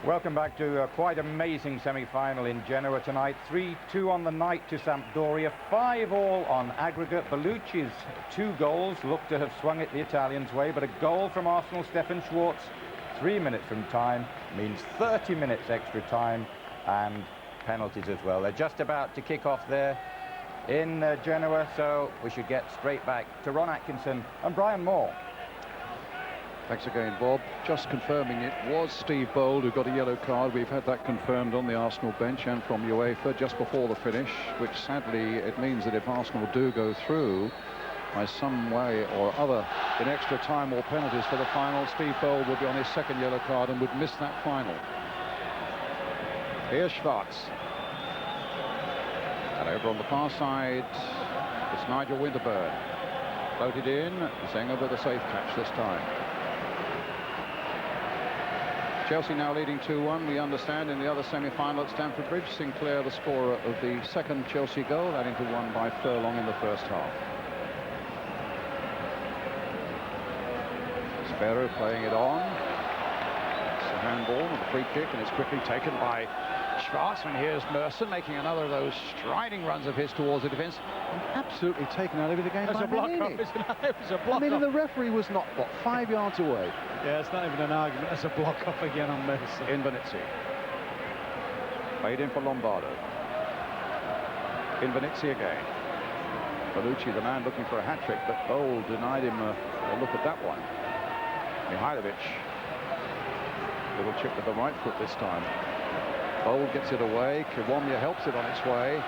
Welcome back to a quite amazing semi-final in Genoa tonight. 3-2 on the night to Sampdoria, 5-all on aggregate. Bellucci's 2 goals look to have swung it the Italians' way, but a goal from Arsenal, Stefan Schwartz, 3 minutes from time, means 30 minutes extra time and penalties as well. They're just about to kick off there in Genoa, so we should get straight back to Ron Atkinson and Brian Moore. Thanks again, Bob. Just confirming, it was Steve Bold who got a yellow card. We've had that confirmed on the Arsenal bench and from UEFA just before the finish, which sadly it means that if Arsenal do go through by some way or other in extra time or penalties for the final, Steve Bold will be on his 2nd yellow card and would miss that final. Here's Schwartz. And over on the far side, it's Nigel Winterburn. Floated in, Zenga with a safe catch this time. Chelsea now leading 2-1, we understand, in the other semi-final at Stamford Bridge. Sinclair, the scorer of the 2nd Chelsea goal, adding to one by Furlong in the 1st half. Sparrow playing it on. It's a handball with a free kick, and it's quickly taken by Schwartz. And here's Merson making another of those striding runs of his towards the defence, and absolutely taken out of the game by Manini. It was a block. I mean, and the referee was not, what, 5 yards away? Yeah, it's not even an argument. It's a block up again on Merson. In Venezia. Played in for Lombardo. In Venezia again. Bellucci, the man looking for a hat-trick, but Bold denied him a look at that one. Mihailovic. Little chip with the right foot this time. Bold gets it away. Kiwomya helps it on its way.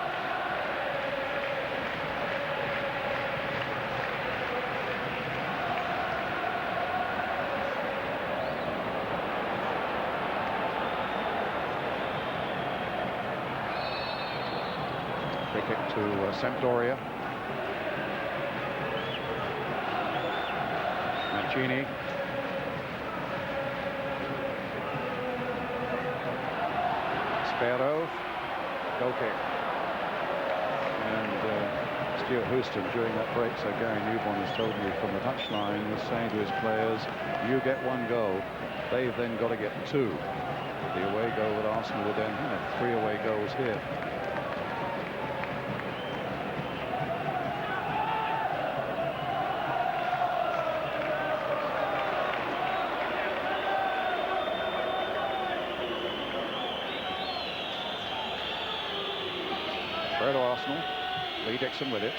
Free kick to Sampdoria. Mancini. Sparrow, goal kick. And Stuart Houston during that break, so Gary Newborn has told me from the touchline, was saying to his players, you get 1 goal, they've then got to get 2. The away goal at Arsenal would then have 3 away goals here. To Arsenal, Lee Dixon with it.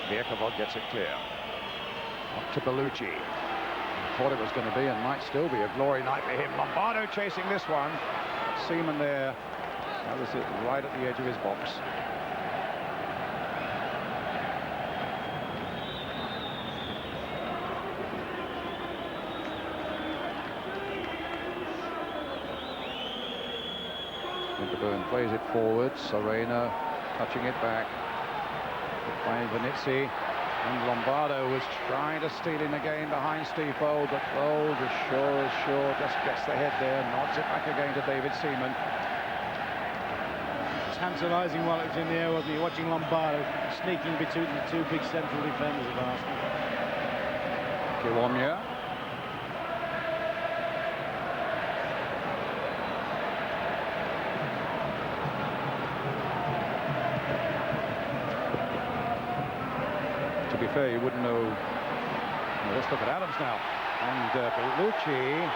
Vierkovod gets it clear. Up to Bellucci. Thought it was going to be and might still be a glory night for him. Lombardo chasing this one. Seaman there. That was it, right at the edge of his box. Winterburn plays it forward. Serena touching it back. By Venezia. And Lombardo was trying to steal in again behind Steve Bold, but Bold, as sure, just gets the head there, nods it back again to David Seaman. Tantalising while it was in the air, wasn't he? Watching Lombardo sneaking between the 2 big central defenders of Arsenal. Kiwomya. To be fair, you wouldn't know. Well, let's look at Adams now. And Bellucci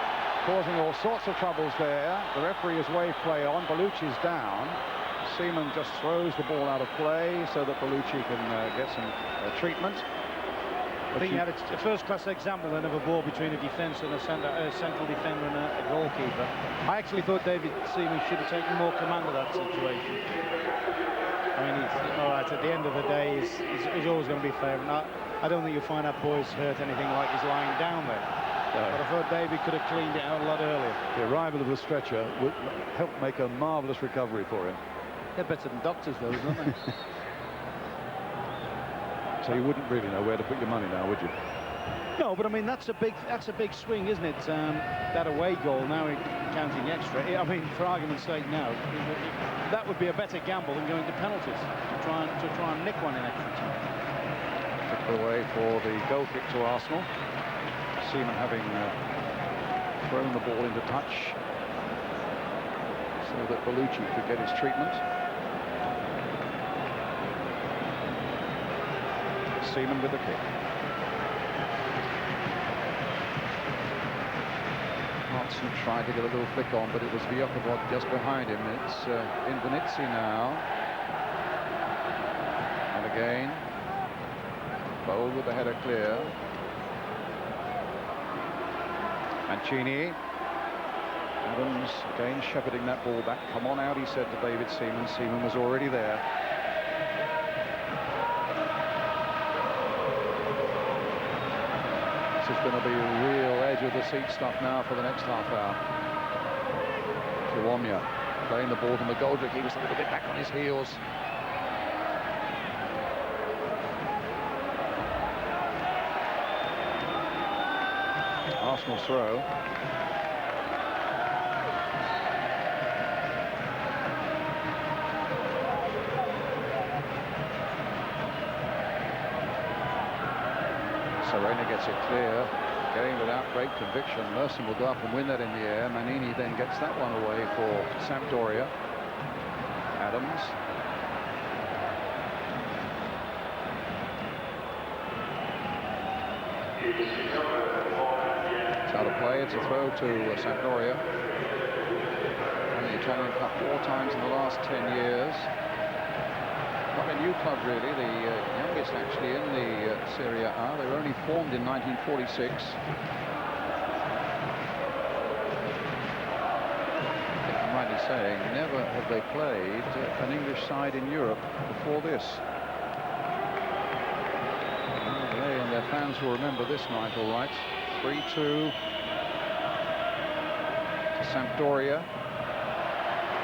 causing all sorts of troubles there. The referee has waved play on. Bellucci's down. Seaman just throws the ball out of play so that Bellucci can get some treatment. I think you had a first-class example then of a ball between a defence and a central defender and a goalkeeper. I actually thought David Seaman should have taken more command of that situation. I mean, all right, at the end of the day, he's always going to be fair. And I don't think you'll find that boy's hurt anything like he's lying down there. No. But I thought David could have cleaned it out a lot earlier. The arrival of the stretcher would help make a marvellous recovery for him. They're better than doctors, those, aren't they? So you wouldn't really know where to put your money now, would you? No, but I mean that's a big swing, isn't it? That away goal now counting extra. I mean, for argument's sake, now that would be a better gamble than going to penalties to try and nick one in extra time. Took it away for the goal kick to Arsenal. Seaman having thrown the ball into touch so that Bellucci could get his treatment. Seaman with the kick. Hartson tried to get a little flick on, but it was Vyacheslav just behind him. It's Invernizzi now. And again, Bold with the header clear. Mancini. Adams again shepherding that ball back. Come on out, he said to David Seaman. Seaman was already there. This is going to be real edge of the seat stuff now for the next half hour. Kiwomya playing the ball to McGoldrick. He was a little bit back on his heels. Arsenal throw. Serena gets it clear, going without great conviction. Merson will go up and win that in the air. Manini then gets that one away for Sampdoria. Adams. It's out of play. It's a throw to Sampdoria. Won the Italian Cup 4 times in the last 10 years. Not a new club, really. The youngest, actually, in the Serie A. They were only formed in 1946. I think I'm rightly saying, never have they played an English side in Europe before this. Well, they and their fans will remember this night, all right. 3-2 to Sampdoria.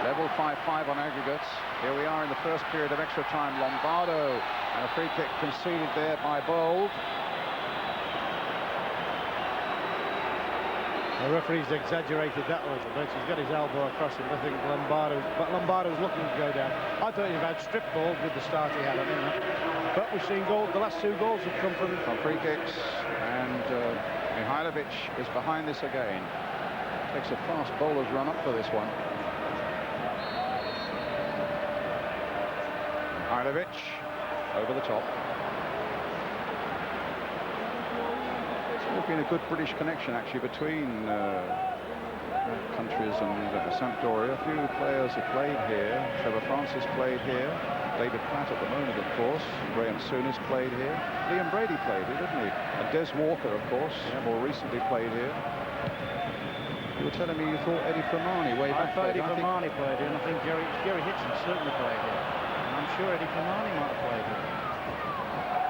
Level 5-5 on aggregates. Here we are in the first period of extra time. Lombardo, and a free kick conceded there by Bold. The referee's exaggerated that a little bit. He's got his elbow across him. I think Lombardo's looking to go down. I thought he'd have had strip balls with the start he had on him. But we've seen goals. The last 2 goals have come from free kicks, and Mihailovic is behind this again. Takes a fast bowler's run up for this one. Mihailovic over the top. There's been a good British connection actually between countries and Sampdoria. A few players have played here. Trevor Francis played here. David Platt at the moment, of course. Graham Souness played here. Liam Brady played here, didn't he? And Des Walker, of course, more recently played here. You were telling me you thought Eddie Fermani way back. I thought Eddie Fermani played here, and I think Jerry Hitchens certainly played here. I'm sure Eddie Fermani might have played it.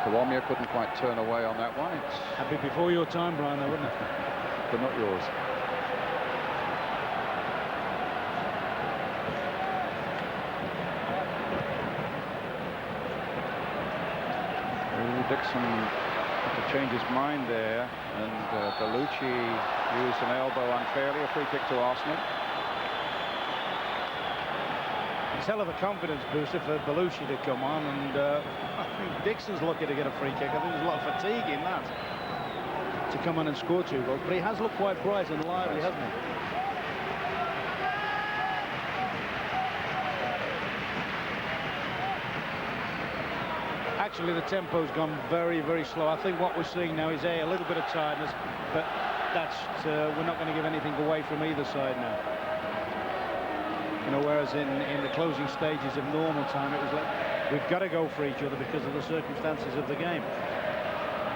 Kiwomya couldn't quite turn away on that one. That'd be before your time, Brian, though, wouldn't it? But not yours. Dixon had to change his mind there, and Bellucci used an elbow unfairly. A free kick to Arsenal. It's hell of a confidence booster for Bellucci to come on, and I think Dixon's lucky to get a free kick. I think there's a lot of fatigue in that to come on and score 2 goals, but he has looked quite bright and lively, hasn't he? Actually, the tempo's gone very, very slow. I think what we're seeing now is a little bit of tiredness, but that's we're not going to give anything away from either side now. You know, whereas in the closing stages of normal time, it was like we've got to go for each other because of the circumstances of the game.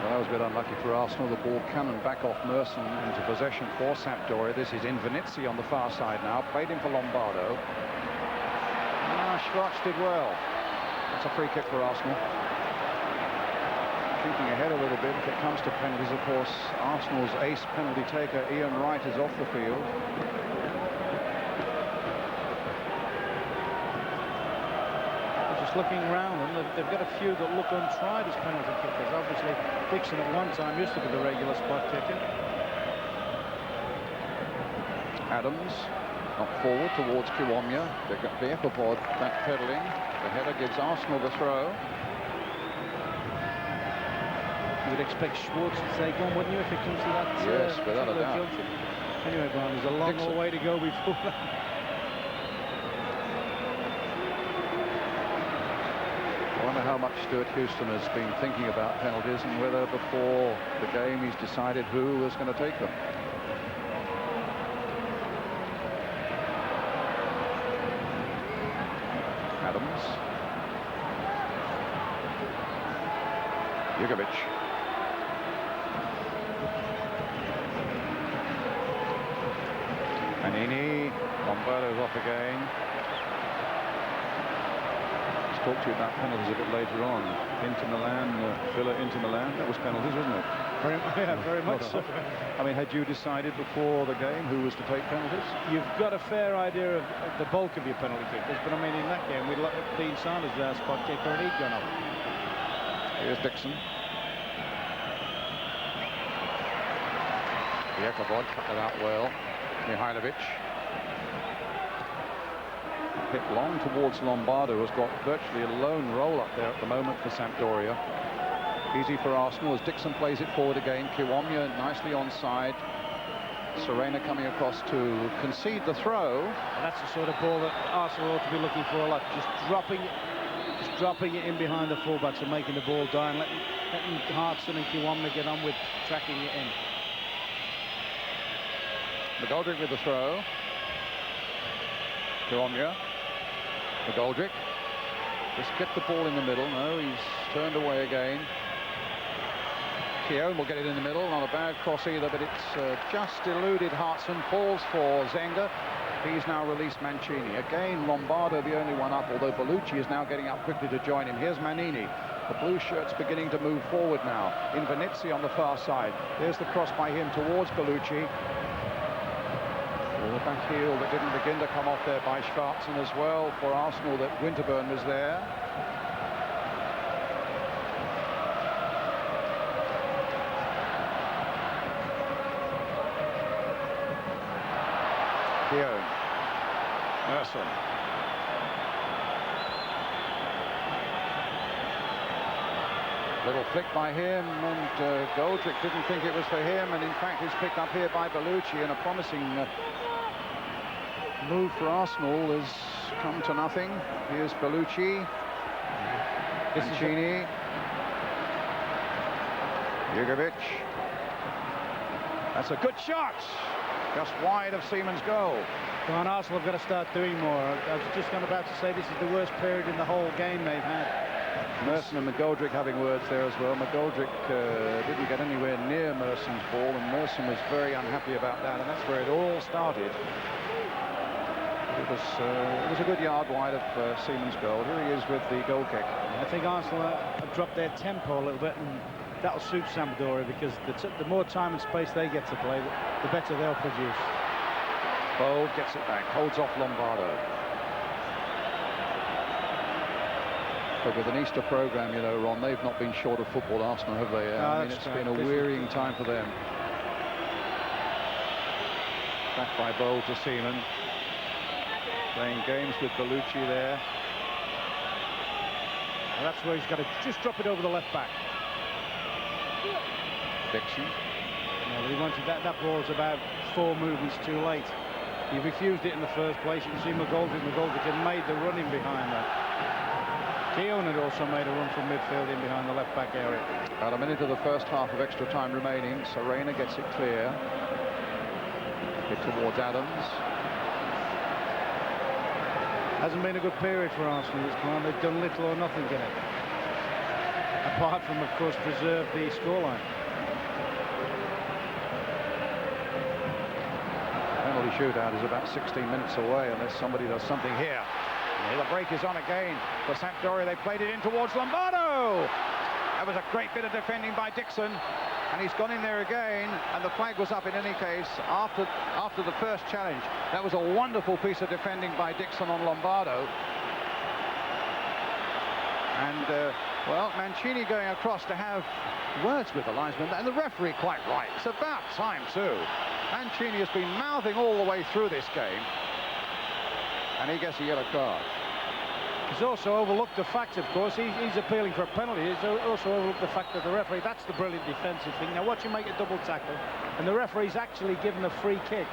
Well, that was a bit unlucky for Arsenal. The ball cannoned back off Merson into possession for Sampdoria. This is Invernizzi on the far side now. Played in for Lombardo. Schwarz did well. That's a free kick for Arsenal. Thinking ahead a little bit, if it comes to penalties, of course, Arsenal's ace penalty taker, Ian Wright, is off the field. Just looking round them, they've got a few that look untried as penalty kickers. Obviously, Dixon at one time used to be the regular spot kicker. Adams up forward towards Kiwomya. They've got the Epipod backpedaling. The header gives Arsenal the throw. You would expect Schwartz to take on, wouldn't you, if it comes to that? Yes, without a doubt. junction. Anyway, Brian, there's a long Dixon. way to go before that. I wonder how much Stuart Houston has been thinking about penalties and whether before the game he's decided who was going to take them. Adams. Jugovic. Manini. Lombardo's off again. Let's talk to you about penalties a bit later on. Inter Milan, Villa Inter Milan. That was penalties, wasn't it? Very much so. I mean, had you decided before the game who was to take penalties? You've got a fair idea of the bulk of your penalty kickers, but I mean, in that game, we'd let Dean Sanders our spot kicker, and he'd gone off. Here's Dixon. Jakobod cut that out well. Mihailovic. Hit long towards Lombardo, has got virtually a lone roll up there at the moment for Sampdoria. Easy for Arsenal as Dixon plays it forward again. Kiwomya nicely onside. Serena coming across to concede the throw. And that's the sort of ball that Arsenal ought to be looking for a lot. Just dropping it in behind the fullbacks and making the ball down, letting Hartson and Kiwomya get on with tracking it in. McGoldrick with the throw. Kiwomya. McGoldrick. Just kept the ball in the middle. No, he's turned away again. Keown will get it in the middle. Not a bad cross either, but it's just eluded Hartson. Falls for Zenga. He's now released Mancini. Again, Lombardo the only one up, although Bellucci is now getting up quickly to join him. Here's Manini. The blue shirt's beginning to move forward now. Invernizzi on the far side. There's the cross by him towards Bellucci. The back heel that didn't begin to come off there by Schwarzen as well for Arsenal, that Winterburn was there. Keown. Merson. Little flick by him, and Goldrick didn't think it was for him, and in fact it's picked up here by Bellucci, and a promising move for Arsenal has come to nothing. Here's Bellucci. Mancini. Jugovic. That's a good shot. Just wide of Seaman's goal. Well, and Arsenal have got to start doing more. I was just about to say this is the worst period in the whole game they've had. Merson and McGoldrick having words there as well. McGoldrick didn't get anywhere near Merson's ball, and Merson was very unhappy about that, and that's where it all started. It was a good yard wide of Seaman's goal. Here he is with the goal kick. I think Arsenal have dropped their tempo a little bit, and that'll suit Sampdoria, because the more time and space they get to play, the better they'll produce. Bold gets it back, holds off Lombardo. But with an Easter programme, you know, Ron, they've not been short of football, Arsenal, have they? No, I mean, it's been a wearying time for them. Back by Bold to Seaman. Playing games with Bellucci there. And that's where he's got to just drop it over the left back. Dixon. No, but he wanted that ball's about 4 movements too late. He refused it in the first place. You can see McGoldrick had made the run in behind that. Keown had also made a run from midfield in behind the left back area. About a minute of the first half of extra time remaining. Serena gets it clear. Hit towards Adams. Hasn't been a good period for Arsenal this time. They've done little or nothing in it, apart from, of course, preserve the scoreline. Penalty shootout is about 16 minutes away unless somebody does something here. And the break is on again for Sampdoria. They played it in towards Lombardo. That was a great bit of defending by Dixon, and he's gone in there again, and the flag was up in any case after the first challenge. That was a wonderful piece of defending by Dixon on Lombardo. And well, Mancini going across to have words with the linesman, and the referee quite right. It's about time too. Mancini has been mouthing all the way through this game, and he gets a yellow card. He's also overlooked the fact, of course, he's appealing for a penalty. He's also overlooked the fact that the referee, that's the brilliant defensive thing. Now watch him make a double tackle, and the referee's actually given a free kick.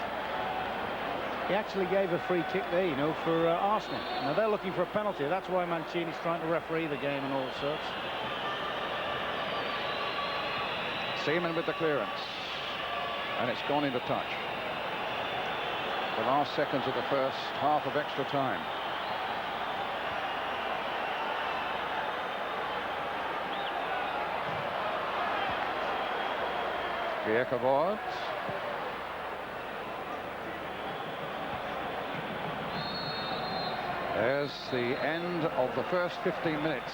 He actually gave a free kick there, you know, for Arsenal. Now they're looking for a penalty. That's why Mancini's trying to referee the game and all sorts. Seaman with the clearance, and it's gone into touch. The last seconds of the first half of extra time. Aggregate. There's the end of the first 15 minutes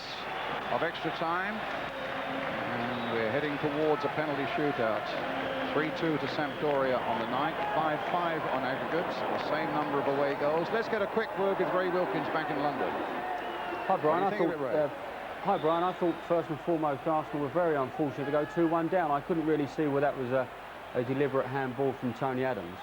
of extra time, and we're heading towards a penalty shootout. 3-2 to Sampdoria on the night, 5-5 on aggregate, the same number of away goals. Let's get a quick word with Ray Wilkins back in London. Hi Brian, What do you think of it, Ray? Hi Brian, I thought first and foremost Arsenal were very unfortunate to go 2-1 down. I couldn't really see where that was a deliberate handball from Tony Adams,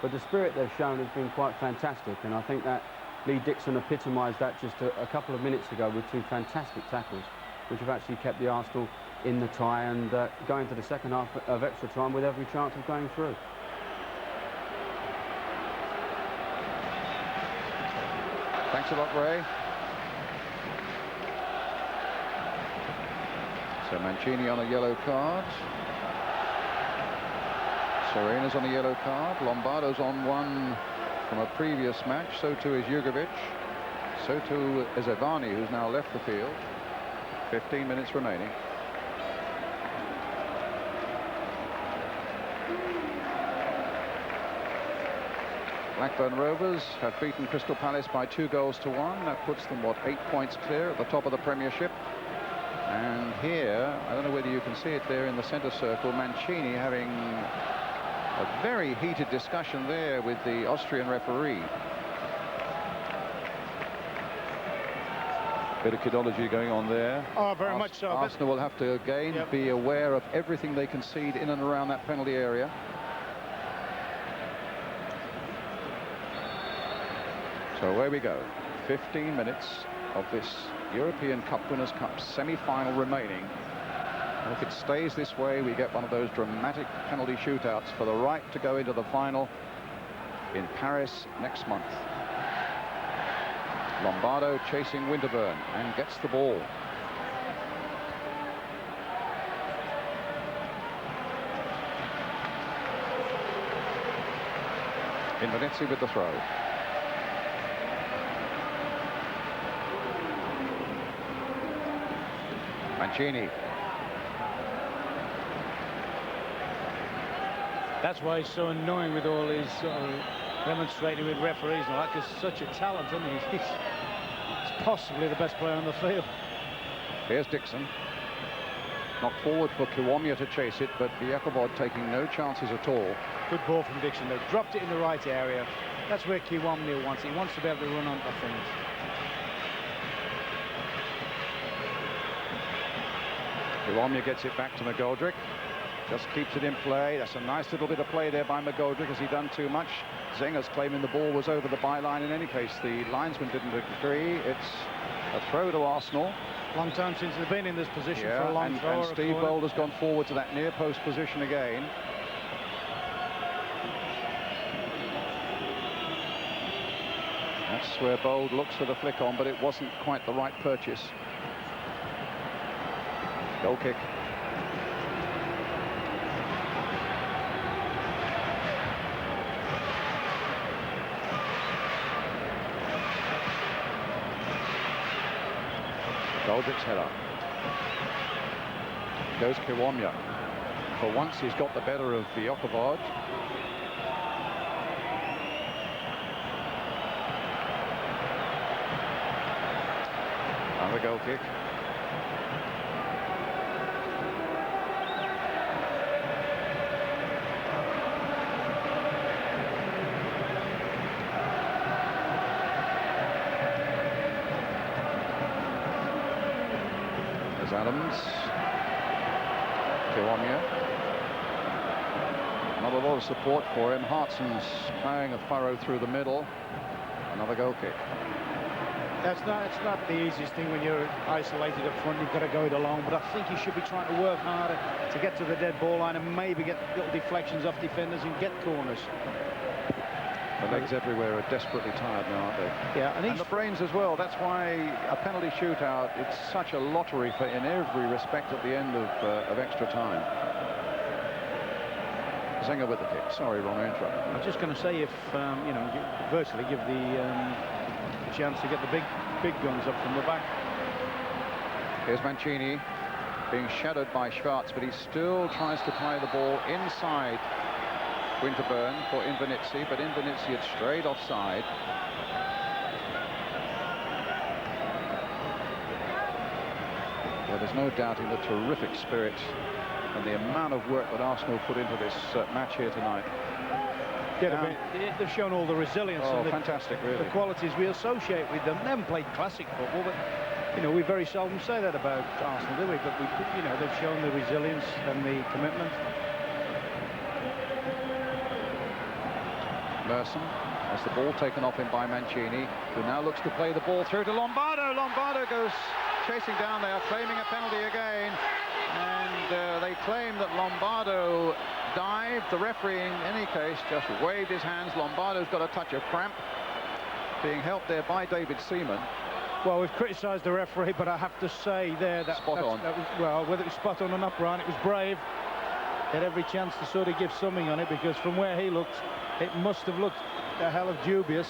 but the spirit they've shown has been quite fantastic, and I think that Lee Dixon epitomised that just a couple of minutes ago with two fantastic tackles, which have actually kept the Arsenal in the tie and going to the second half of extra time with every chance of going through. Thanks a lot, Ray. So Mancini on a yellow card. Serena's on a yellow card. Lombardo's on one from a previous match. So too is Jugovic. So too is Evani, who's now left the field. 15 minutes remaining. Blackburn Rovers have beaten Crystal Palace by 2-1. That puts them, what, 8 points clear at the top of the Premiership. And here, I don't know whether you can see it there in the centre circle, Mancini having a very heated discussion there with the Austrian referee. Bit of kidology going on there. Oh, very much so. Arsenal will have to again be aware of everything they concede in and around that penalty area. So away we go. 15 minutes of this European Cup Winners' Cup semi-final remaining. And if it stays this way, we get one of those dramatic penalty shootouts for the right to go into the final in Paris next month. Lombardo chasing Winterburn and gets the ball. Invernetti with the throw. Mancini. That's why he's so annoying with all his demonstrating with referees and all that, because such a talent, isn't he? He's possibly the best player on the field. Here's Dixon. Knocked forward for Kiwomya to chase it, but Aggregate taking no chances at all. Good ball from Dixon. They've dropped it in the right area. That's where Kiwomya wants it. He wants to be able to run onto things. Kiwomya gets it back to McGoldrick. Just keeps it in play. That's a nice little bit of play there by McGoldrick. Has he done too much? Zenger's claiming the ball was over the byline. In any case, the linesman didn't agree. It's a throw to Arsenal. Long time since they've been in this position for a long throw. And Steve Bold has gone forward to that near post position again. That's where Bold looks for the flick on, but it wasn't quite the right purchase. Goal kick. Goldrick's header. Goes Kiwomya. For once he's got the better of Aggregate. Another goal kick. Adams. Kiwomya. Not a lot of support for him. Hartson's playing a furrow through the middle. Another goal kick. It's not the easiest thing when you're isolated up front. You've got to go it alone, but I think you should be trying to work harder to get to the dead ball line and maybe get little deflections off defenders and get corners. The legs everywhere are desperately tired now, aren't they? Yeah, and the brains as well. That's why a penalty shootout, it's such a lottery for in every respect at the end of extra time. Zinger with the kick. Sorry, Ron, I interrupted. I was just going to say, if you know, virtually give the chance to get the big guns up from the back. Here's Mancini being shadowed by Schwartz, but he still tries to play the ball inside Winterburn for Invernizzi, but Invernizzi had strayed offside. Well, there's no doubting the terrific spirit and the amount of work that Arsenal put into this match here tonight. Yeah, they've shown all the resilience and fantastic, really. The qualities we associate with them. They haven't played classic football, but you know, we very seldom say that about Arsenal, do we? But you know, they've shown the resilience and the commitment. Merson has the ball taken off him by Mancini, who now looks to play the ball through to Lombardo. Lombardo goes chasing down there, claiming a penalty again, and they claim that Lombardo dived. The referee, in any case, just waved his hands. Lombardo's got a touch of cramp, being helped there by David Seaman. Well, we've criticised the referee, but I have to say there that spot on. That was, well, whether it was spot on or not, Brian, it was brave. He had every chance to sort of give something on it, because from where he looked, it must have looked a hell of dubious.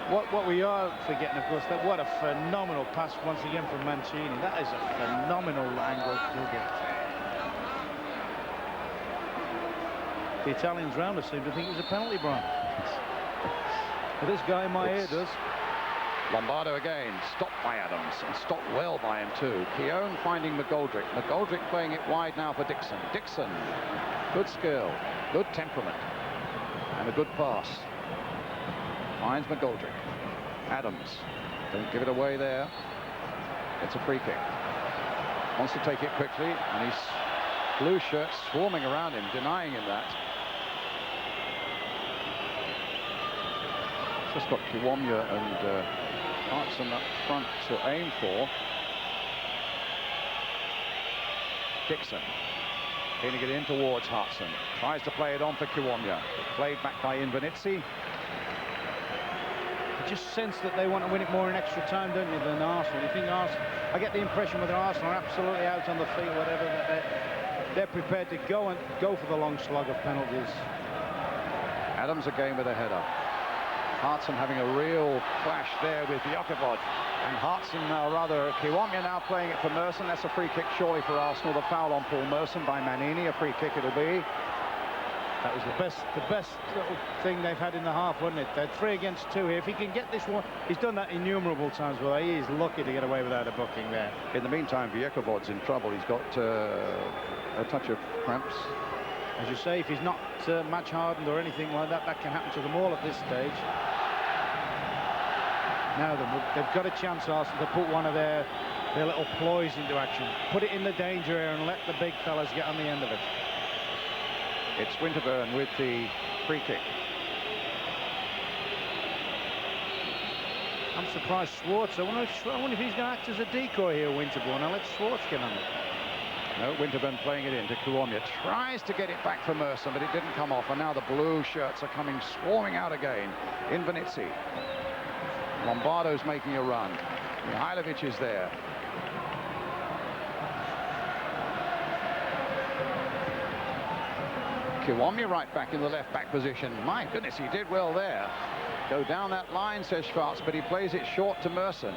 What we are forgetting, of course, that what a phenomenal pass once again from Mancini. That is a phenomenal angle to get. The Italians round us seem to think it was a penalty, Brian. But this guy in my ear does. Lombardo again, stopped by Adams, and stopped well by him too. Keown finding McGoldrick. McGoldrick playing it wide now for Dixon. Dixon, good skill, good temperament, and a good pass. Finds McGoldrick. Adams, don't give it away there. It's a free kick. Wants to take it quickly, and he's blue shirts swarming around him, denying him that. Just got Kiwomya and Hartson up front to aim for. Dixon getting it in towards Hartson. Tries to play it on for Kiwomya. Played back by Invernizzi. You just sense that they want to win it more in extra time, don't you, than Arsenal? You think Arsenal? I get the impression whether Arsenal are absolutely out on the field, whatever, that they're prepared to go for the long slog of penalties. Adams again with a header. Hartson having a real clash there with Jakobod. And Hartson, rather, Kiwomya now playing it for Merson. That's a free kick surely for Arsenal. The foul on Paul Merson by Manini. A free kick it'll be. That was the best little thing they've had in the half, wasn't it? They're 3 against 2 here. If he can get this one, he's done that innumerable times. Well, he is lucky to get away without a booking there. In the meantime, Jakobod's in trouble. He's got a touch of cramps. As you say, if he's not match hardened or anything like that, that can happen to them all at this stage. Now they've got a chance, Arsenal, to put one of their little ploys into action. Put it in the danger area and let the big fellas get on the end of it. It's Winterburn with the free kick. I'm surprised Schwartz. I wonder if he's going to act as a decoy here, Winterburn. Now let Schwartz get on it. No, Winterburn playing it into Kiwomya. Tries to get it back for Merson, but it didn't come off. And now the blue shirts are coming swarming out again. Invernizzi. Lombardo's making a run. Mihailovic is there. Kiwomya right back in the left back position. My goodness, he did well there. Go down that line, says Schwartz, but he plays it short to Merson.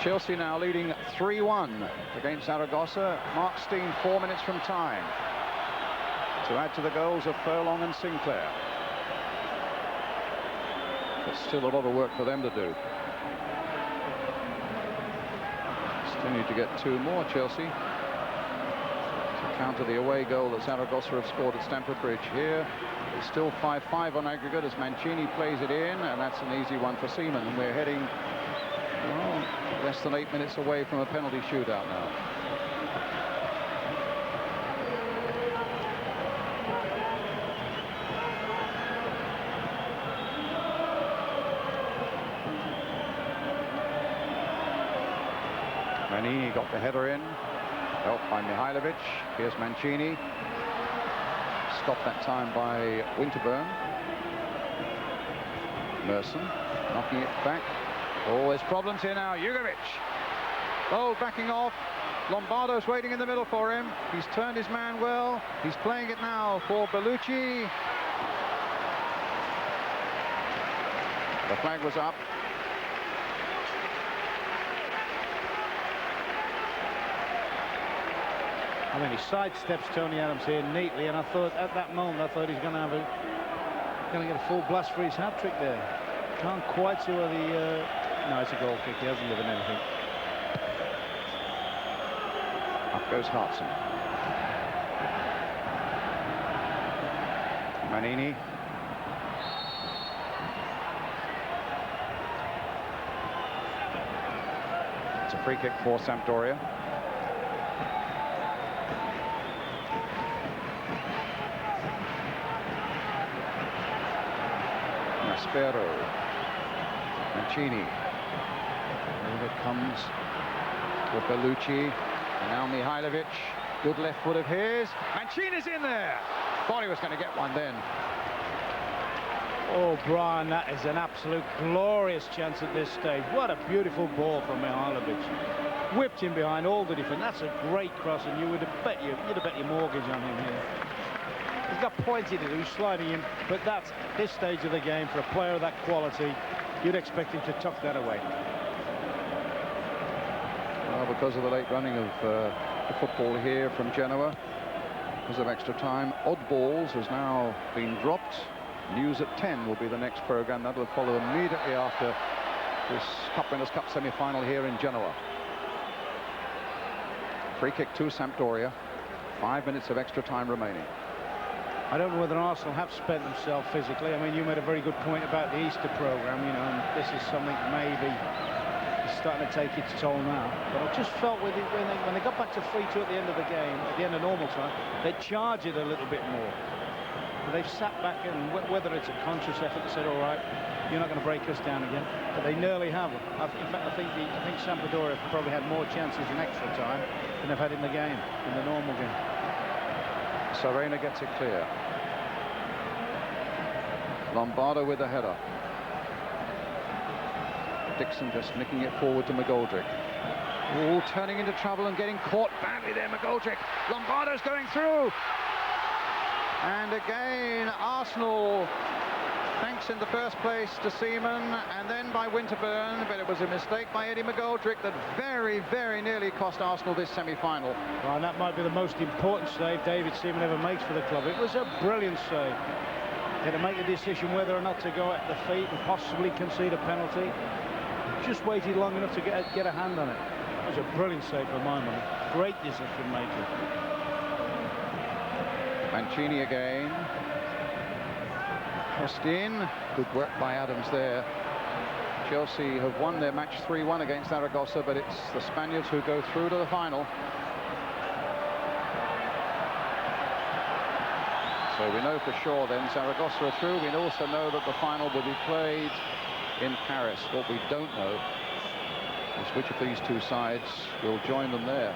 Chelsea now leading 3-1 against Zaragoza. Mark Steen 4 minutes from time to add to the goals of Furlong and Sinclair. There's still a lot of work for them to do. Still need to get 2 more, Chelsea, to counter the away goal that Zaragoza have scored at Stamford Bridge. Here it's still 5-5 on aggregate as Mancini plays it in, and that's an easy one for Seaman. And we're heading, well, less than 8 minutes away from a penalty shootout now. Manini got the header in, helped by Mihailovic. Here's Mancini. Stopped that time by Winterburn. Merson knocking it back. Oh, there's problems here now. Jugovic. Bold backing off. Lombardo's waiting in the middle for him. He's turned his man well. He's playing it now for Bellucci. The flag was up. I mean, he sidesteps Tony Adams here neatly, and I thought at that moment he's going to get a full blast for his hat trick there. Can't quite see where the no, it's a goal kick. He hasn't given anything. Up goes Hartson. Manini. It's a free kick for Sampdoria. Maspero. Mancini. Over comes for Bellucci. And now Mihailovic. Good left foot of his. Mancini's in there. Thought he was going to get one then. Oh, Brian, that is an absolute glorious chance at this stage. What a beautiful ball from Mihailovic. Whipped him behind all the defence. That's a great cross, and you'd have bet your mortgage on him here. He's got plenty to do, sliding in, but that's this stage of the game for a player of that quality. You'd expect him to tuck that away. Well, because of the late running of the football here from Genoa, because of extra time, odd balls has now been dropped. News at 10 will be the next programme. That will follow immediately after this Cup Winners' Cup semi-final here in Genoa. Free kick to Sampdoria. 5 minutes of extra time remaining. I don't know whether Arsenal have spent themselves physically. I mean, you made a very good point about the Easter programme, you know, and this is something maybe is starting to take its toll now. But I just felt with it, when they got back to 3-2 at the end of the game, at the end of normal time, they'd charge it a little bit more. They've sat back, and whether it's a conscious effort to say, all right, you're not going to break us down again, but they nearly have. In fact, I think Sampdoria have probably had more chances in extra time than they've had in the game, in the normal game. Serena gets it clear. Lombardo with the header. Dixon just nicking it forward to McGoldrick. Oh, turning into trouble and getting caught badly there, McGoldrick. Lombardo's going through. And again, Arsenal, thanks in the first place to Seaman and then by Winterburn, but it was a mistake by Eddie McGoldrick that very, very nearly cost Arsenal this semi-final. Well, and that might be the most important save David Seaman ever makes for the club. It was a brilliant save. He had to make a decision whether or not to go at the feet and possibly concede a penalty. Just waited long enough to get a hand on it. It was a brilliant save for my money. Great decision making. Mancini again. Crossed in. Good work by Adams there. Chelsea have won their match 3-1 against Zaragoza, but it's the Spaniards who go through to the final. So we know for sure then Zaragoza are through. We also know that the final will be played in Paris. What we don't know is which of these two sides will join them there.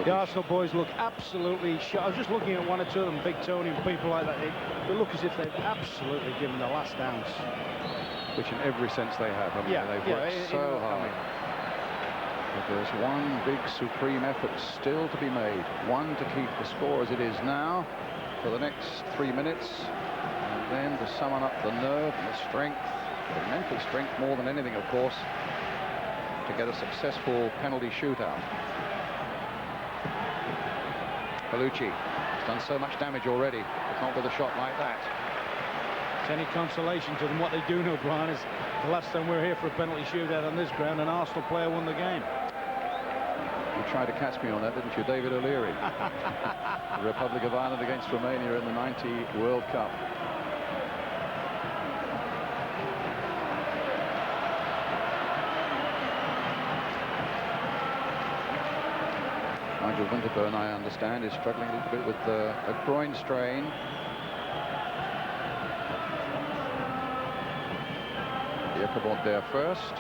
The Arsenal boys look absolutely shot. I was just looking at one or two of them, Big Tony and people like that. They look as if they've absolutely given the last ounce. Which in every sense they have. I mean, they've worked so hard. But there's one big supreme effort still to be made. One to keep the score as it is now for the next 3 minutes. And then to summon up the nerve and the strength, the mental strength more than anything, of course, to get a successful penalty shootout. Bellucci has done so much damage already, but not with a shot like that. It's any consolation to them. What they do know, Brian, is the last time we were here for a penalty shootout on this ground, an Arsenal player won the game. You tried to catch me on that, didn't you, David O'Leary? The Republic of Ireland against Romania in the '90 World Cup. Nigel Winterburn, I understand, is struggling a little bit with a groin strain. Ierkabont there first.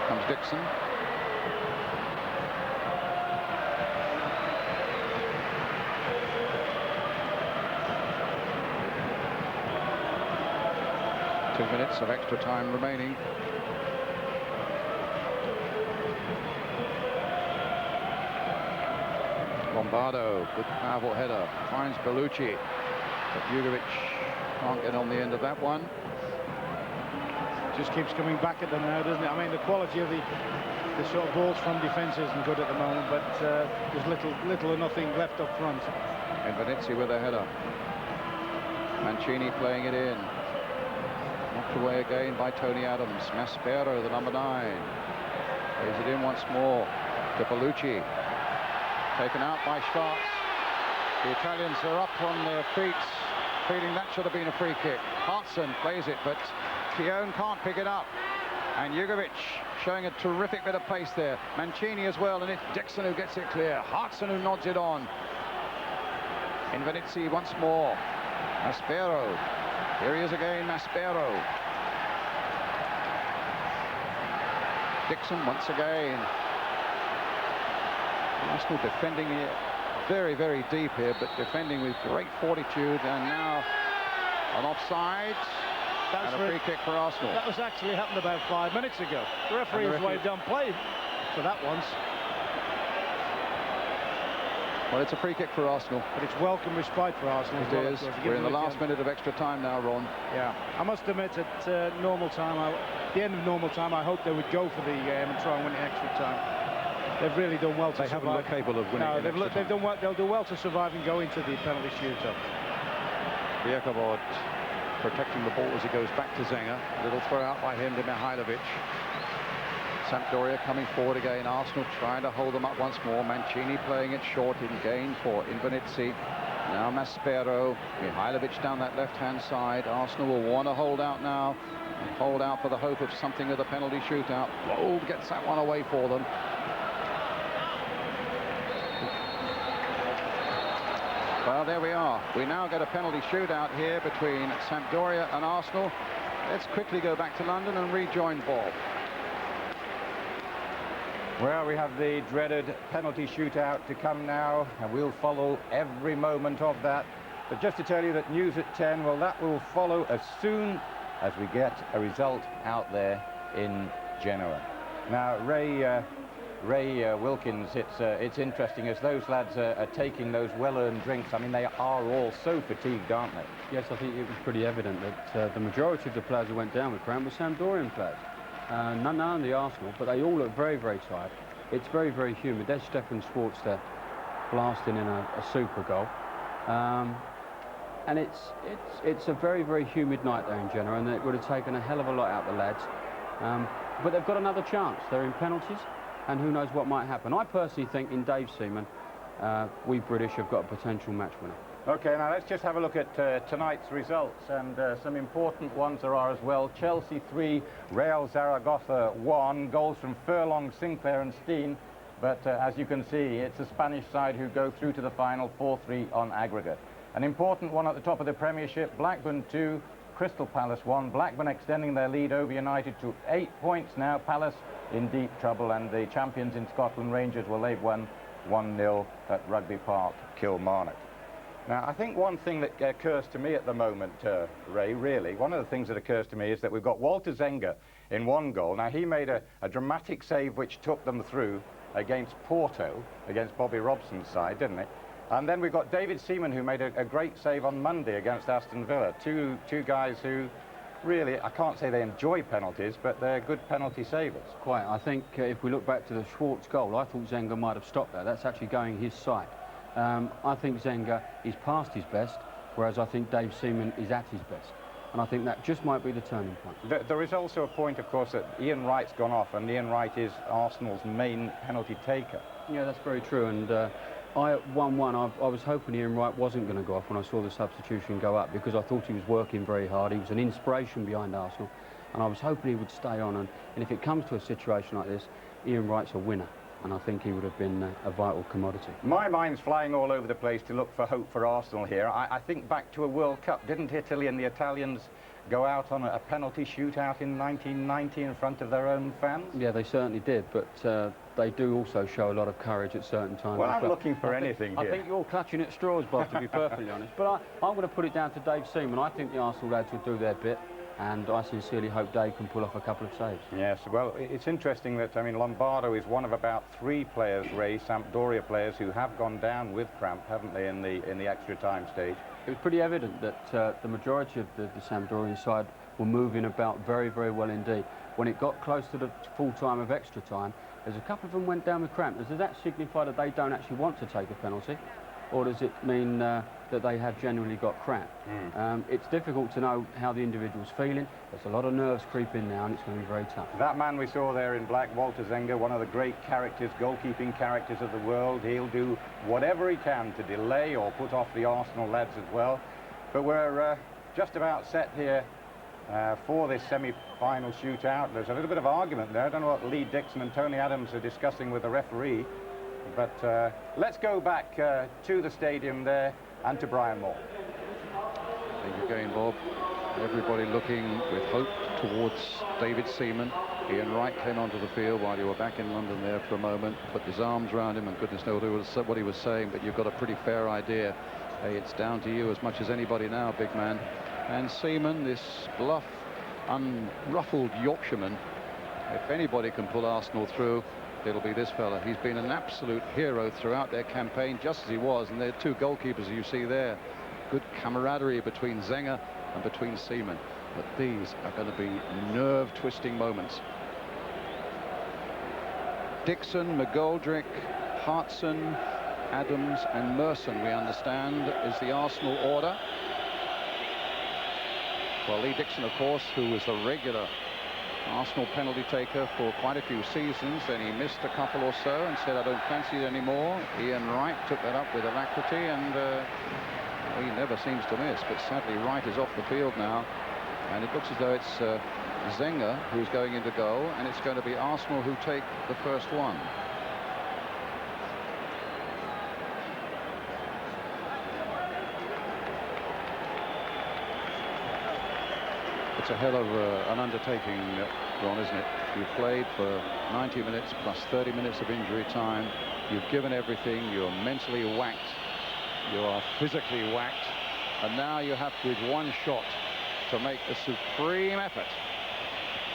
comes Dixon. Two minutes of extra time remaining. Lombardo, good powerful header, finds Bellucci, but Jugovic can't get on the end of that one. Just keeps coming back at them now, doesn't it? I mean, the quality of the sort of balls from defence isn't good at the moment, but there's little or nothing left up front. And Venezia with a header. Mancini playing it in. Knocked away again by Tony Adams. Maspero, the number 9. Plays it in once more to Bellucci. Taken out by Schwarz. The Italians are up on their feet, feeling that should have been a free kick. Hartson plays it, but Keown can't pick it up. And Jugovic showing a terrific bit of pace there. Mancini as well, and it's Dixon who gets it clear. Hartson who nods it on. In Venezia once more. Maspero. Here he is again, Maspero. Dixon once again. Arsenal defending here very, very deep here, but defending with great fortitude, and now an offside. That's and a free kick for Arsenal. That was actually happened about 5 minutes ago. The referee was waved on play for that once. Well, it's a free kick for Arsenal. But it's welcome respite for Arsenal. It is. We're in the last minute of extra time now, Ron. Yeah. I must admit, at normal time, the end of normal time, I hope they would go for the game and try and win the extra time. They've really done well to survive. They haven't looked capable of winning. No, they've done well. They'll do well to survive and go into the penalty shootout. Bierkabod protecting the ball as he goes back to Zenga. A little throw out by him to Mihailovic. Sampdoria coming forward again. Arsenal trying to hold them up once more. Mancini playing it short in gain for Invernizzi. Now Maspero. Mihailovic down that left-hand side. Arsenal will want to hold out now and hold out for the hope of something of the penalty shootout. Bold gets that one away for them. Well, there we are. We now get a penalty shootout here between Sampdoria and Arsenal. Let's quickly go back to London and rejoin Bob. Well, we have the dreaded penalty shootout to come now, and we'll follow every moment of that. But just to tell you that news at 10, well, that will follow as soon as we get a result out there in Genoa. Now, Ray Wilkins, it's interesting as those lads are taking those well-earned drinks. I mean, they are all so fatigued, aren't they? Yes, I think it was pretty evident that the majority of the players who went down with cramp were Sampdorian players. None of the Arsenal, but they all look very, very tired. It's very, very humid. There's Stefan Schwarz there blasting in a super goal. And it's a very, very humid night there in Genoa, and it would have taken a hell of a lot out of the lads. But they've got another chance. They're in penalties, and who knows what might happen. I personally think in Dave Seaman, we British have got a potential match winner. Okay, now let's just have a look at tonight's results, and some important ones there are as well. Chelsea 3, Real Zaragoza 1, goals from Furlong, Sinclair and Steen. But as you can see, it's the Spanish side who go through to the final 4-3 on aggregate. An important one at the top of the Premiership, Blackburn 2, Crystal Palace 1. Blackburn extending their lead over United to 8 points now. Palace in deep trouble, and the champions in Scotland, Rangers, well, they've won 1-0 at Rugby Park, Kilmarnock. Now, I think one thing that occurs to me at the moment, Ray, really, one of the things that occurs to me is that we've got Walter Zenga in one goal. Now, he made a dramatic save which took them through against Porto, against Bobby Robson's side, didn't it? And then we've got David Seaman, who made a great save on Monday against Aston Villa. Two guys who really, I can't say they enjoy penalties, but they're good penalty savers. Quite. I think if we look back to the Schwarz goal, I thought Zenga might have stopped there. That's actually going his side. I think Zenga is past his best, whereas I think Dave Seaman is at his best. And I think that just might be the turning point. There is also a point, of course, that Ian Wright's gone off, and Ian Wright is Arsenal's main penalty taker. Yeah, that's very true. And I, at 1-1, I was hoping Ian Wright wasn't going to go off when I saw the substitution go up, because I thought he was working very hard. He was an inspiration behind Arsenal, and I was hoping he would stay on. And if it comes to a situation like this, Ian Wright's a winner. And I think he would have been a vital commodity. My mind's flying all over the place to look for hope for Arsenal here. I think back to a World Cup. Didn't Italy and the Italians go out on a penalty shootout in 1990 in front of their own fans? Yeah, they certainly did, but they do also show a lot of courage at certain times. Well, I'm looking for anything here. I think you're clutching at straws, Bob, to be perfectly honest. But I'm going to put it down to Dave Seaman. I think the Arsenal lads will do their bit, and I sincerely hope Dave can pull off a couple of saves. Yes, well, it's interesting that, I mean, Lombardo is one of about 3 players, Ray, Sampdoria players, who have gone down with cramp, haven't they, in the extra time stage? It was pretty evident that the majority of the Sampdorian side were moving about very, very well indeed. When it got close to the full time of extra time, there's a couple of them went down with cramp. Does that signify that they don't actually want to take a penalty? Or does it mean that they have genuinely got cramp? It's difficult to know how the individual's feeling. There's a lot of nerves creeping now, and it's going to be very tough. That man we saw there in black, Walter Zenga, one of the great characters, goalkeeping characters of the world. He'll do whatever he can to delay or put off the Arsenal lads as well. But we're just about set here for this semi-final shootout. There's a little bit of argument there. I don't know what Lee Dixon and Tony Adams are discussing with the referee. But let's go back to the stadium there and to Brian Moore. Thank you again, Bob. Everybody looking with hope towards David Seaman. Ian Wright came onto the field while you were back in London there for a moment, put his arms around him, and goodness knows what he was saying, but you've got a pretty fair idea. Hey, it's down to you as much as anybody now, big man. And Seaman, this bluff, unruffled Yorkshireman, if anybody can pull Arsenal through, it'll be this fella. He's been an absolute hero throughout their campaign, just as he was, and there are 2 goalkeepers you see there. Good camaraderie between Zenga and between Seaman. But these are going to be nerve-twisting moments. Dixon, McGoldrick, Hartson, Adams and Merson, we understand, is the Arsenal order. Well, Lee Dixon, of course, who was a regular Arsenal penalty taker for quite a few seasons, then he missed a couple or so and said, I don't fancy it anymore. Ian Wright took that up with alacrity, and he never seems to miss, but sadly Wright is off the field now, and it looks as though it's Zenga who's going into goal, and it's going to be Arsenal who take the first one. It's a hell of an undertaking, Ron, isn't it? You've played for 90 minutes plus 30 minutes of injury time. You've given everything. You're mentally whacked. You are physically whacked. And now you have, with one shot, to make a supreme effort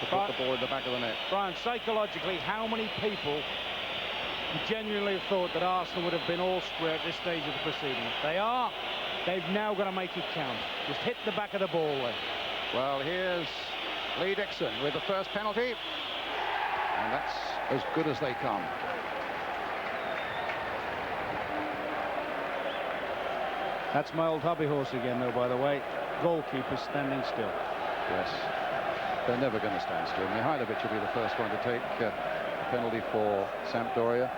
to put the ball in the back of the net. Brian, psychologically, how many people genuinely thought that Arsenal would have been all square at this stage of the proceedings? They are. They've now got to make it count. Just hit the back of the ball there. Well, here's Lee Dixon with the first penalty, and that's as good as they come. That's my old hobby horse again, though, by the way. Goalkeeper standing still. Yes, they're never going to stand still. Mihailovic will be the first one to take a penalty for Sampdoria.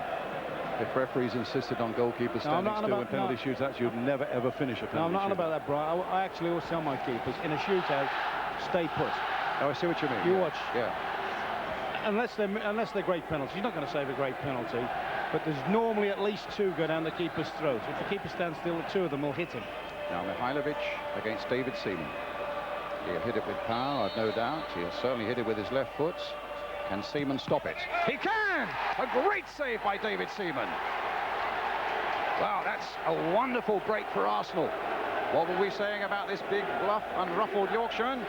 If referees insisted on goalkeepers standing still in penalty shootouts, you'd never ever finish a penalty. No, I'm not on about that, Brian. I actually always tell my keepers in a shootout, stay put. Oh, I see what you mean. You watch. Yeah. Unless they're great penalties, you're not going to save a great penalty. But there's normally at least 2 go down the keeper's throat. If the keeper stands still, the 2 of them will hit him. Now Mihailovic against David Seaman. He'll hit it with power, I've no doubt. He'll certainly hit it with his left foot. Can Seaman stop it? He can! A great save by David Seaman. Wow, that's a wonderful break for Arsenal. What were we saying about this big, bluff, unruffled Yorkshireman?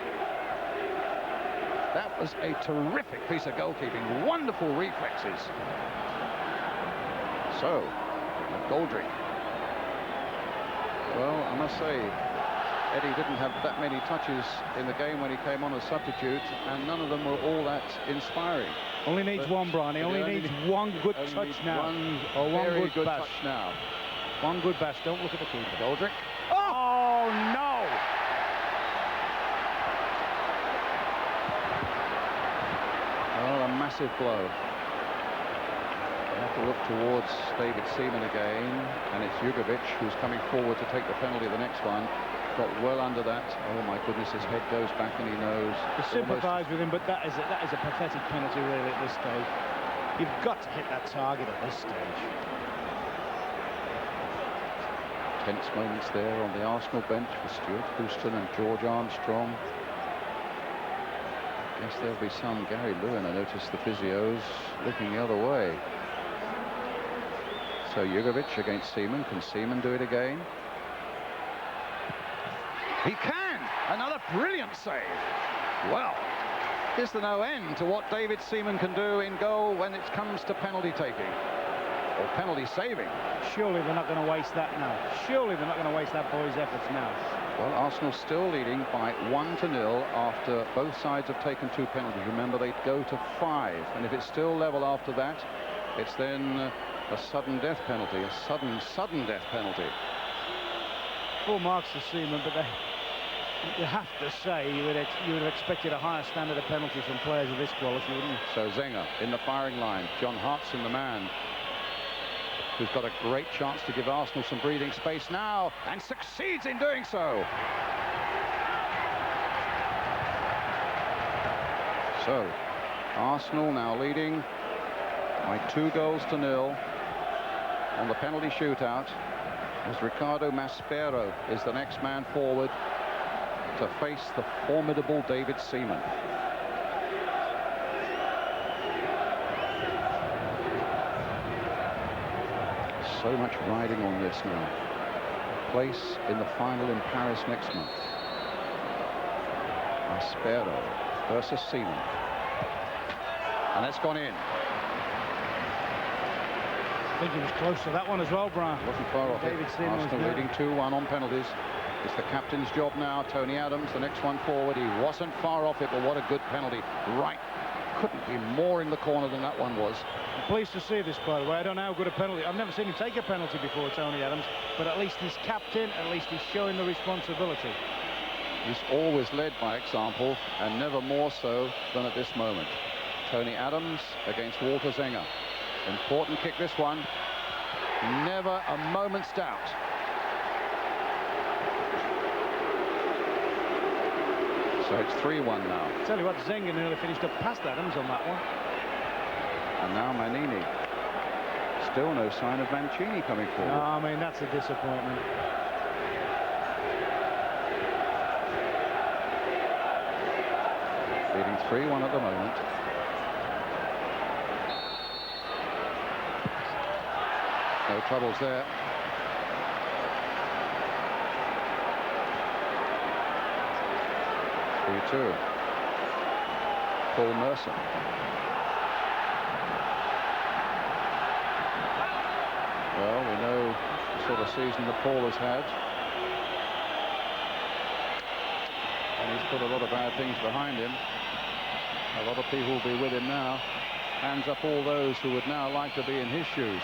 That was a terrific piece of goalkeeping. Wonderful reflexes. So, McGoldrick. Well, I must say, Eddie didn't have that many touches in the game when he came on as substitute, and none of them were all that inspiring. Only needs one, Brian. He only needs one good touch now. One good touch now. One good bash. Don't look at the keeper. Goldrick. Oh, no! Oh, a massive blow. You have to look towards David Seaman again, and it's Jugovic who's coming forward to take the penalty, the next one. Got well under that. Oh my goodness, his head goes back and he knows. You sympathise with him, but that is a pathetic penalty really at this stage. You've got to hit that target at this stage. Tense moments there on the Arsenal bench for Stuart Houston and George Armstrong. Guess there'll be some. Gary Lewin, I noticed the physios looking the other way. So Jugovic against Seaman. Can Seaman do it again? He can! Another brilliant save. Well, is there no end to what David Seaman can do in goal when it comes to penalty taking or penalty saving? Surely they're not going to waste that now. Surely they're not going to waste that boy's efforts now. Well, Arsenal still leading by 1-0 after both sides have taken 2 penalties. Remember, they'd go to 5, and if it's still level after that, it's then a sudden death penalty, a sudden death penalty. Full marks to Seaman, but you have to say you would have expected a higher standard of penalties from players of this quality, wouldn't you? So Zenga in the firing line. John Hartson, the man who's got a great chance to give Arsenal some breathing space now, and succeeds in doing so. So Arsenal now leading by 2-0 on the penalty shootout, as Ricardo Maspero is the next man forward to face the formidable David Seaman. So much riding on this now. Place in the final in Paris next month. Maspero versus Seaman. And that's gone in. I think he was close to that one as well, Brian. Wasn't far off. David Seaman was Arsenal leading 2-1 on penalties. It's the captain's job now. Tony Adams, the next one forward. He wasn't far off it, but what a good penalty. Right. Couldn't be more in the corner than that one was. I'm pleased to see this, by the way. I don't know how good a penalty. I've never seen him take a penalty before, Tony Adams, but at least he's captain. At least he's showing the responsibility. He's always led by example, and never more so than at this moment. Tony Adams against Walter Zenga. Important kick, this one. Never a moment's doubt. So it's 3-1 now. Tell you what, Zenga nearly finished up past Adams on that one. And now Manini. Still no sign of Mancini coming forward. No, I mean, that's a disappointment. Leading 3-1 at the moment. No troubles there. Paul Merson. Well, we know the sort of season that Paul has had. And he's put a lot of bad things behind him. A lot of people will be with him now. Hands up all those who would now like to be in his shoes.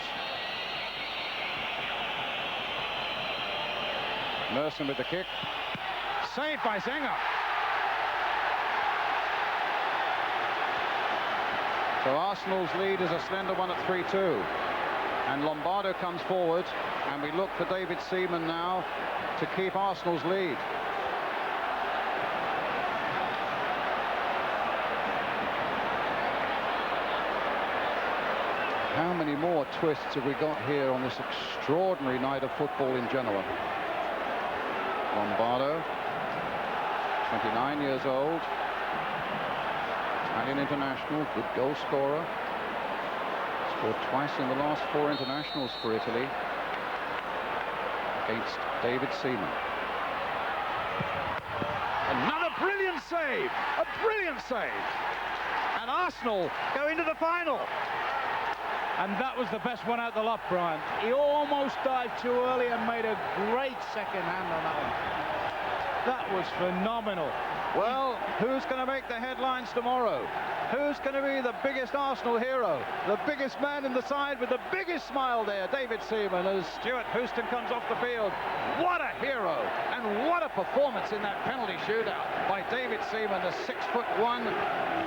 Merson with the kick. Saved by Zenga. So Arsenal's lead is a slender one at 3-2. And Lombardo comes forward, and we look for David Seaman now to keep Arsenal's lead. How many more twists have we got here on this extraordinary night of football in Genoa? Lombardo, 29 years old, Italian international, good goal scorer. Scored twice in the last 4 internationals for Italy against David Seaman. Another brilliant save! A brilliant save! And Arsenal go into the final. And that was the best one out the lot, Brian. He almost dived too early and made a great second hand on that one. That was phenomenal. Well, who's going to make the headlines tomorrow? Who's going to be the biggest Arsenal hero? The biggest man in the side with the biggest smile there, David Seaman, as Stuart Houston comes off the field. What a hero, and what a performance in that penalty shootout by David Seaman, the 6'1",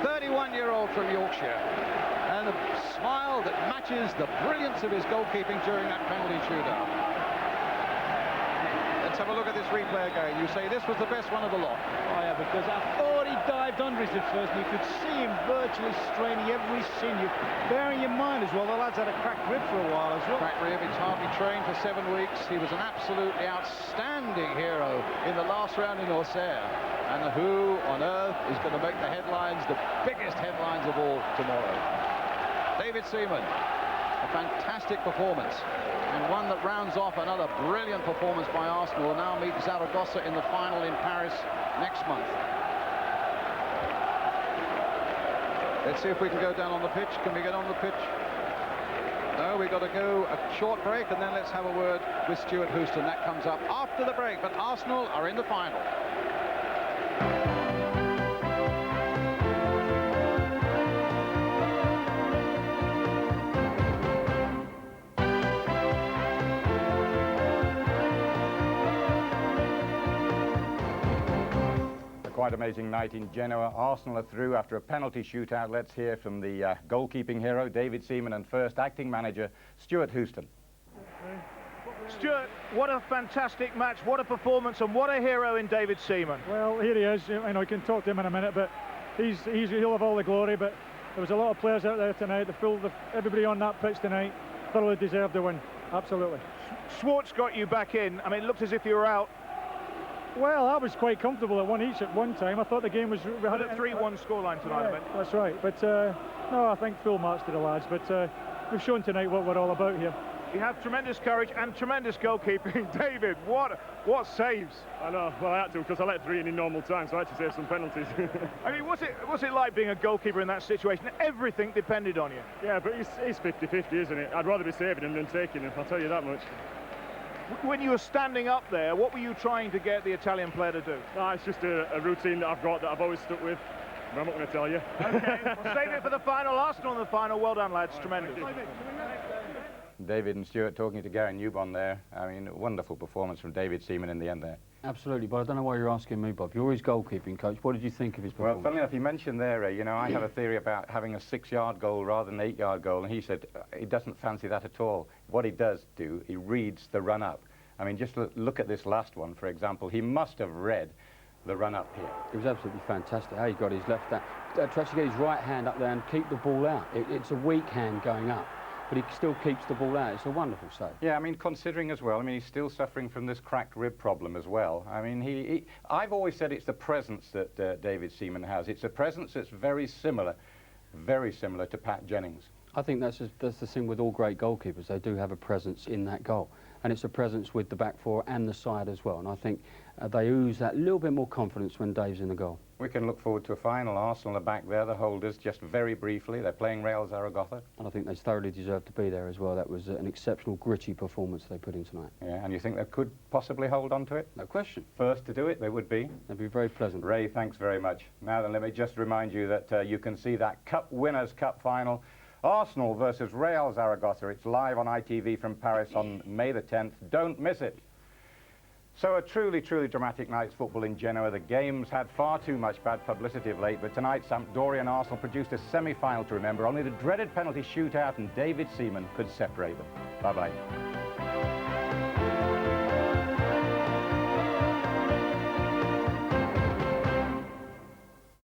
31-year-old from Yorkshire. And a smile that matches the brilliance of his goalkeeping during that penalty shootout. Let's have a look at this replay again. You say this was the best one of the lot. Oh, yeah, because I thought he dived under it at first, and you could see him virtually straining every sinew. Bearing in mind as well, the lad's had a cracked rib for a while as well. Cracked rib, he's hardly trained for 7 weeks. He was an absolutely outstanding hero in the last round in Auxerre. And who on earth is going to make the headlines, the biggest headlines of all tomorrow. David Seaman, a fantastic performance, and one that rounds off another brilliant performance by Arsenal. Will now meet Zaragoza in the final in Paris next month. Let's see if we can go down on the pitch. Can we get on the pitch? No, we've got to go a short break, and then let's have a word with Stuart Houston. That comes up after the break, but Arsenal are in the final. Quite amazing night in Genoa. Arsenal are through after a penalty shootout. Let's hear from the goalkeeping hero, David Seaman, and first acting manager, Stuart Houston. Stuart, what a fantastic match, what a performance, and what a hero in David Seaman. Well, here he is. You know, we can talk to him in a minute, but he'll have all the glory. But there was a lot of players out there tonight. Everybody on that pitch tonight thoroughly deserved the win. Absolutely. Schwartz got you back in. I mean, it looked as if you were out. Well, I was quite comfortable at one each at one time. I thought the game was... We had a 3-1 scoreline tonight, yeah, that's right. But, no, I think full marks to the lads. But we've shown tonight what we're all about here. You have tremendous courage and tremendous goalkeeping. David, what saves? I know. Well, I had to, because I let 3 in normal time, so I had to save some penalties. I mean, what's it like being a goalkeeper in that situation? Everything depended on you. Yeah, but it's 50-50, isn't it? I'd rather be saving him than taking him, I'll tell you that much. When you were standing up there, what were you trying to get the Italian player to do? No, it's just a routine that I've got that I've always stuck with. But I'm not going to tell you. Okay, we'll save it for the final. Arsenal in the final. Well done, lads. Tremendous. David and Stuart talking to Gary Newbon there. I mean, wonderful performance from David Seaman in the end there. Absolutely, but I don't know why you're asking me, Bob. You're his goalkeeping coach. What did you think of his performance? Well, funnily enough, he mentioned there, you know, I have a theory about having a 6-yard goal rather than an 8-yard goal, and he said he doesn't fancy that at all. What he does do, he reads the run-up. I mean, just look at this last one, for example. He must have read the run-up here. It was absolutely fantastic how he got his left hand. To actually get his right hand up there and keep the ball out. It's a weak hand going up, but he still keeps the ball out. It's a wonderful save. Yeah, I mean, considering as well, I mean, he's still suffering from this cracked rib problem as well. I mean, I've always said it's the presence that David Seaman has. It's a presence that's very similar to Pat Jennings. I think that's the thing with all great goalkeepers. They do have a presence in that goal. And it's a presence with the back four and the side as well. And I think they ooze that little bit more confidence when Dave's in the goal. We can look forward to a final. Arsenal are back there, the holders, just very briefly. They're playing Real Zaragoza. And I think they thoroughly deserve to be there as well. That was an exceptional, gritty performance they put in tonight. Yeah, and you think they could possibly hold on to it? No question. First to do it, they would be. That'd be very pleasant. Ray, thanks very much. Now then, let me just remind you that you can see that Cup Winners' Cup final. Arsenal versus Real Zaragoza. It's live on ITV from Paris on May the 10th. Don't miss it. So a truly, truly dramatic night's football in Genoa. The game's had far too much bad publicity of late, but tonight Sampdoria and Arsenal produced a semi-final to remember. Only the dreaded penalty shootout and David Seaman could separate them. Bye-bye.